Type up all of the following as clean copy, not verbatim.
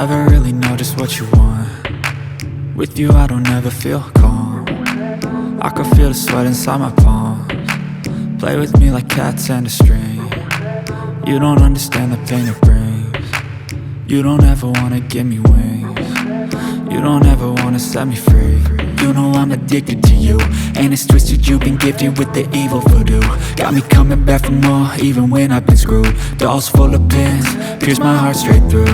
Never really know just what you want. With you I don't ever feel calm. I can feel the sweat inside my palms. Play with me like cats and a string. You don't understand the pain it brings. You don't ever wanna give me wings. You don't ever wanna set me free. You know I'm addicted to you, and it's twisted, you've been gifted with the evil voodoo. Got me coming back for more, even when I've been screwed. Dolls full of pins, pierce my heart straight through.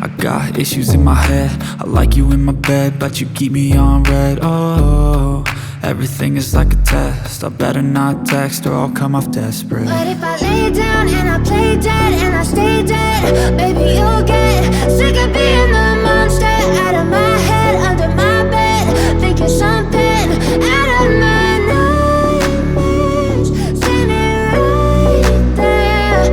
I got issues in my head, I like you in my bed, but you keep me on red. Oh, everything is like a test, I better not text or I'll come off desperate. But if I lay down and I play dead and I stay dead, baby you'll get sick of being the monster out of my head, under my bed, thinking something out of my nightmares, standing right there.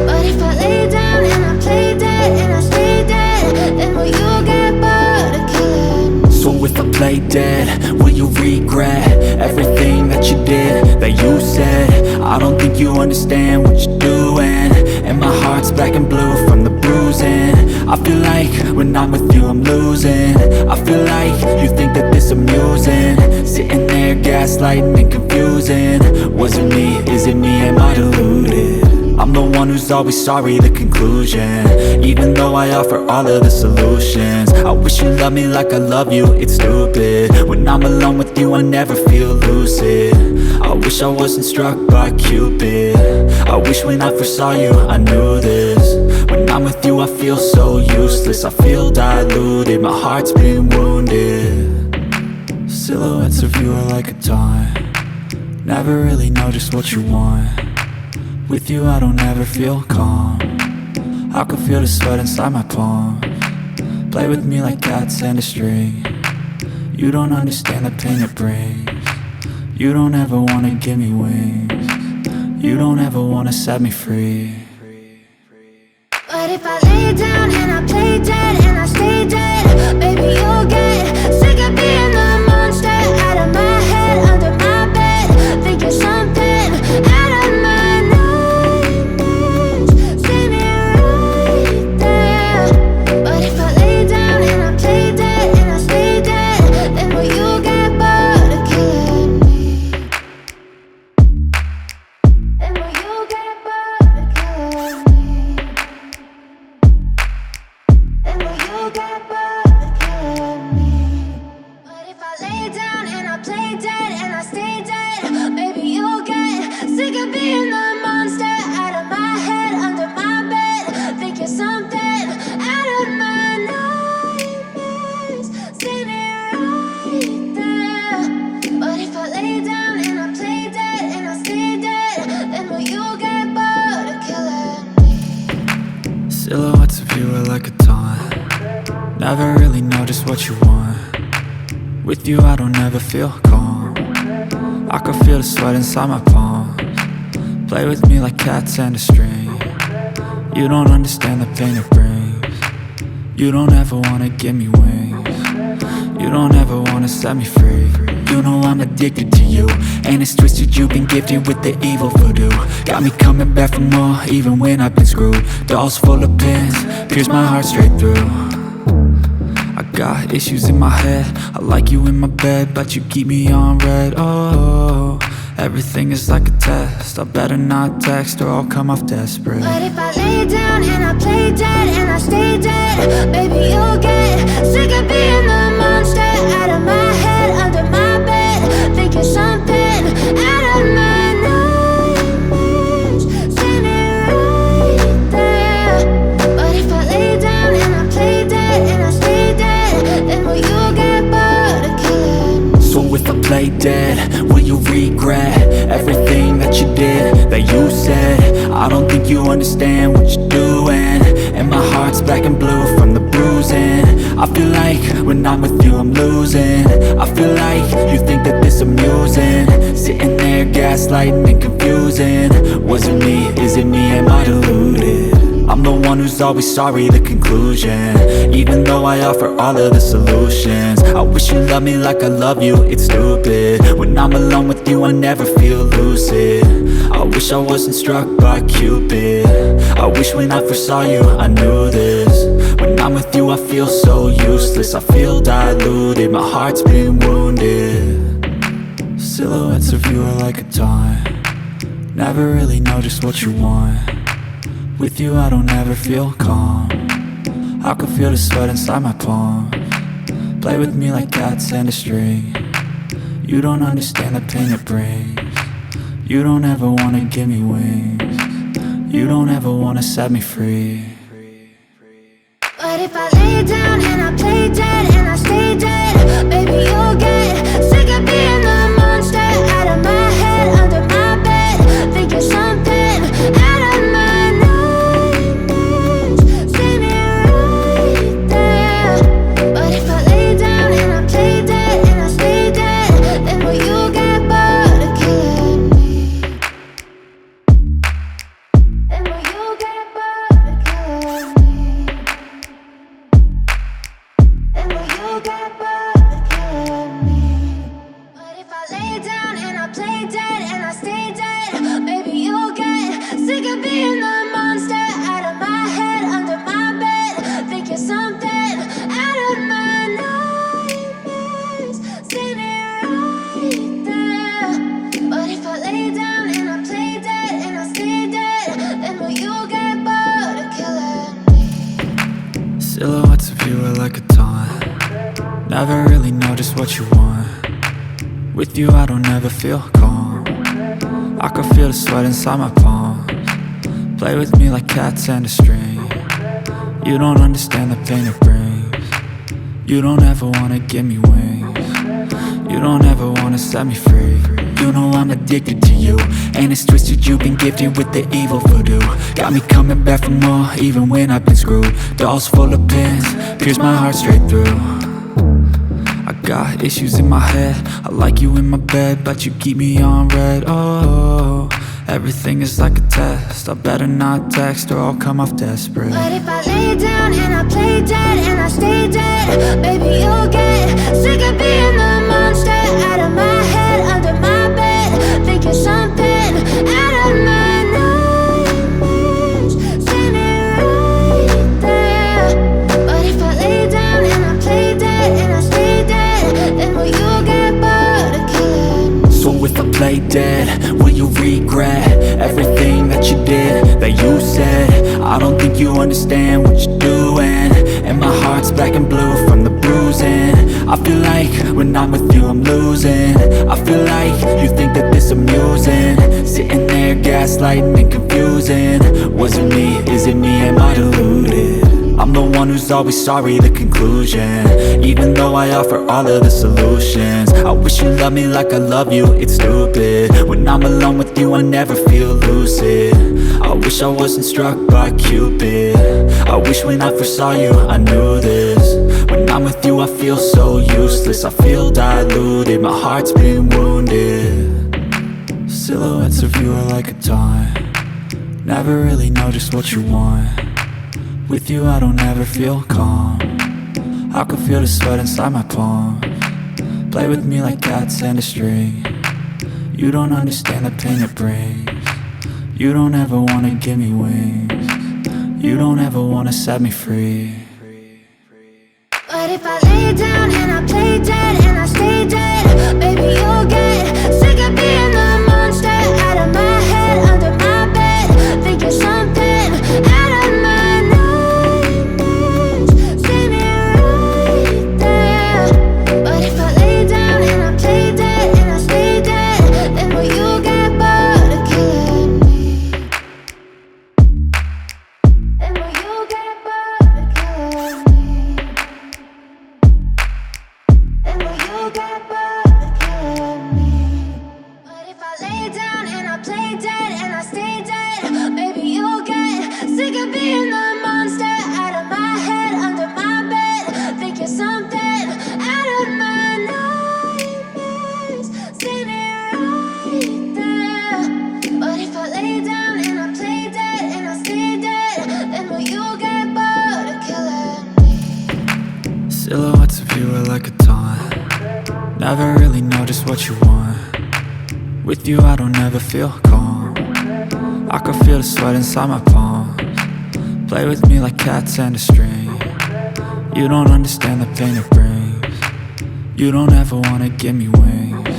But if I lay down and I play dead and I stay dead, then will you get bored of killing me? So if I play dead, will you regret everything that you did, that you said? I don't think you understand what you're doing, and my heart's black and blue from the bruising. I feel like when I'm with you I'm losing. I feel like you think that this amusing, sitting there gaslighting and confusing. Was it me? Is it me? Am I deluded? I'm the one who's always sorry, the conclusion, even though I offer all of the solutions. I wish you loved me like I love you, it's stupid. When I'm alone with you I never feel lucid. I wish I wasn't struck by Cupid. I wish when I first saw you I knew this. When I'm with you I feel so useless, I feel diluted, my heart's been wounded. Silhouettes of you are like a dime, never really know just what you want. With you I don't ever feel calm, I can feel the sweat inside my palms. Play with me like cats and a string. You don't understand the pain it brings. You don't ever wanna give me wings. You don't ever wanna set me free. But if I lay down and I play dead and I stay dead, baby you'll get sick of being the monster out of my head, under my bed, thinking something out of my nightmares, standing right there. But if I lay down and I play dead and I stay dead, then will you get bored of killing me? Then will you get bored of killing me? Then will you get bored of killing me? But if I lay down and I play dead and I stay dead, baby you'll get sick of being the monster out of my head, under my bed, thinking something out of my nightmares, standing right there. But if I lay down and I play dead and I stay dead, then will you get bored of killing me? Silhouettes of you are like a taunt, never really know just what you want. With you I don't ever feel calm, I can feel the sweat inside my palms. Play with me like cats and a string. You don't understand the pain it brings. You don't ever wanna give me wings. You don't ever wanna set me free. You know I'm addicted to you, and it's twisted, you've been gifted with the evil voodoo. Got me coming back for more, even when I've been screwed. Dolls full of pins, pierce my heart straight through. I got issues in my head, I like you in my bed, but you keep me on red. Oh, everything is like a test, I better not text or I'll come off desperate. But if I lay down and I play dead and I stay dead, baby you'll get sick of being the monster out of my head, under my bed, thinking something out of my nightmares, standing right there. But if I lay down and I play dead and I stay dead, then will you get bored of killing me? So if I play dead, will you regret everything that you did, that you said? I don't think you understand what you're doing, and my heart's black and blue from the bruising. I feel like when I'm with you I'm losing. I feel like you think that this amusing, sitting there gaslighting and confusing. Was it me? Is it me? Am I deluded? I'm the one who's always sorry, the conclusion, even though I offer all of the solutions. I wish you loved me like I love you, it's stupid. When I'm alone with you I never feel lucid. I wish I wasn't struck by Cupid. I wish when I first saw you I knew this. I'm with you I feel so useless, I feel diluted, my heart's been wounded. Silhouettes of you are like a taunt, never really know just what you want. With you I don't ever feel calm, I can feel the sweat inside my palms. Play with me like cats and a string, you don't understand the pain it brings. You don't ever wanna give me wings, you don't ever wanna set me free. But if I lay down and I play dead and I stay dead, baby you'll get sick of being the monster out of my head, under my bed, thinking something out of my nightmares. See me right there. But if I lay down and I play dead and I stay dead, then will you get bored of killing me? Then will you get bored of killing me? And will you get bored of killing me? But if I lay down and I play dead and I stay dead, baby you'll get sick of being the monster out of my head, under my bed, thinking something out of my nightmares. See me right there. But if I lay down and I play dead and I stay dead, then will you get bored of killing me? Silhouettes of you are like a taunt, never really know just what you want. With you I don't ever feel calm, I can feel the sweat inside my palms. Play with me like cats and a string, you don't understand the pain it brings. You don't ever wanna give me wings, you don't ever wanna set me free. You know I'm addicted to you, and it's twisted, you've been gifted with the evil voodoo. Got me coming back for more, even when I've been screwed. Dolls full of pins, pierce my heart straight through. I got issues in my head, I like you in my bed, but you keep me on red. Oh, everything is like a test, I better not text or I'll come off desperate. But if I lay down and I play dead and I stay dead, baby you'll get sick of being the monster out of my head, under my bed, thinking something out of my nightmares. See me right there. But if I lay down and I play dead and I stay dead, then will you get bored of killing me? So if I play dead, will you regret everything that you did, that you said? I don't think you understand what you're doing, and my heart's black and blue from the bruising. I feel like when I'm with you I'm losing, I feel like you think that this amusing, sitting there gaslighting and confusing. Was it me, is it me, am I deluded? I'm the one who's always sorry, the conclusion, even though I offer all of the solutions. I wish you loved me like I love you, it's stupid. When I'm alone with you I never feel lucid. I wish I wasn't struck by Cupid, I wish when I first saw you I knew this. When I'm with you I feel so useless, I feel diluted, my heart's been wounded. Silhouettes of you are like a taunt, never really know just what you want. With you I don't ever feel calm, I can feel the sweat inside my palms. Play with me like cats and a string, you don't understand the pain it brings. You don't ever wanna give me wings, you don't ever wanna set me free. But if I lay down and I play dead and I stay dead, baby you'll get sick of being the monster out of my head, under my bed, thinking something out of my nightmares. See me right there. But if I lay down and I play dead and I stay dead, then will you get bored of killing me? Then will you get bored of killing me? And will you get bored of killing me? But if I lay down and I play dead and I stay dead, baby you'll get sick of being the monster out of my head, under my bed, thinking something out of my nightmares. See me right there. But if I lay down and I play dead and I stay dead, then will you get bored of killing me? Silhouettes of you are like a taunt, never really know just what you want. With you I don't ever feel calm, I can feel the sweat inside my palms. Play with me like cats and a string, You don't understand the pain it brings. You don't ever wanna give me wings.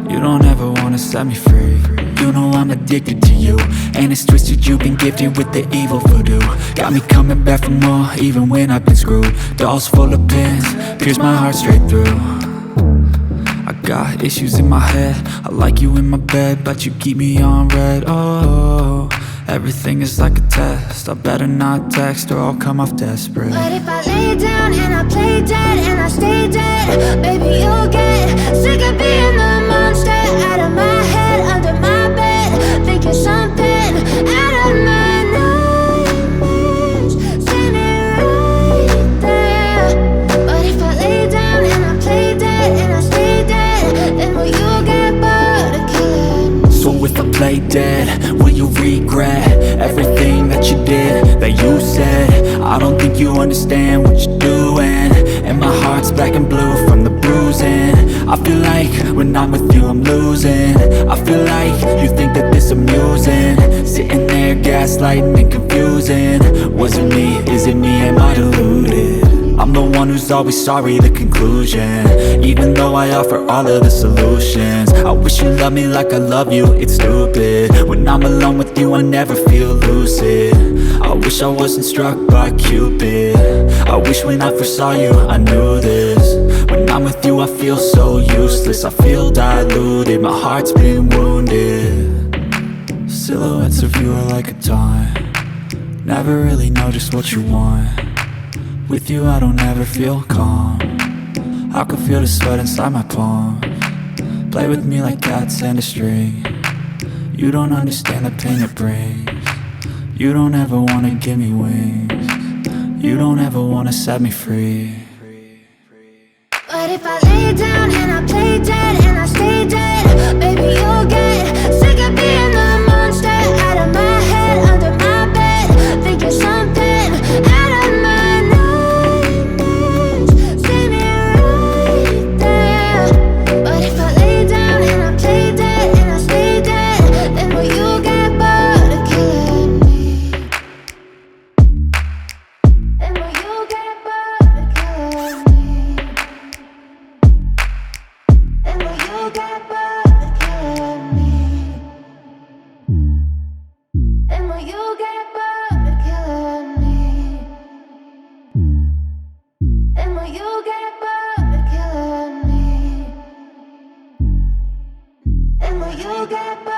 You don't ever wanna set me free. You know I'm addicted to you, and it's twisted, you've been gifted with the evil voodoo. Got me coming back for more, even when I've been screwed. Dolls full of pins, pierce my heart straight through. I got issues in my head, I like you in my bed, but you keep me on red. Oh, everything is like a test, I better not text or I'll come off desperate. But if I lay down and I play dead and I stay dead, baby you'll get sick of being the monster out of my head, under my bed, thinking something out of my nightmares, standing right there. But if I lay down and I play dead and I stay dead, then will you get bored of killing me? So if I play dead, will you regret everything that you did, that you said? I don't think you understand what you're doing, and my heart's black and blue from the bruising. I feel like when I'm with you I'm losing. I feel like you think that this amusing, sitting there gaslighting and confusing. Was it me? Is it me? Am I deluded? I'm the one who's always sorry, the conclusion, even though I offer all of the solutions. I wish you loved me like I love you, it's stupid. When I'm alone with you I never feel lucid. I wish I wasn't struck by Cupid. I wish when I first saw you I knew this. When I'm with you I feel so useless, I feel diluted, my heart's been wounded. Silhouettes of you are like a taunt, never really know just what you want. With you I don't ever feel calm, I can feel the sweat inside my palms. Play with me like cats and a string. You don't understand the pain it brings. You don't ever wanna give me wings. You don't ever wanna set me free. But if I lay down and I play dead and I stay dead, baby you'll get sick of being the monster out of my head, under my bed, thinking something out of my nightmares, standing right there. But if I lay down and I play dead and I stay dead, then will you get bored of killing me? Then will you get bored of killing me? Then will you get bored of killing me? Then will you get bored of killing me? Then will you get bored of killing me? Then will you get bored?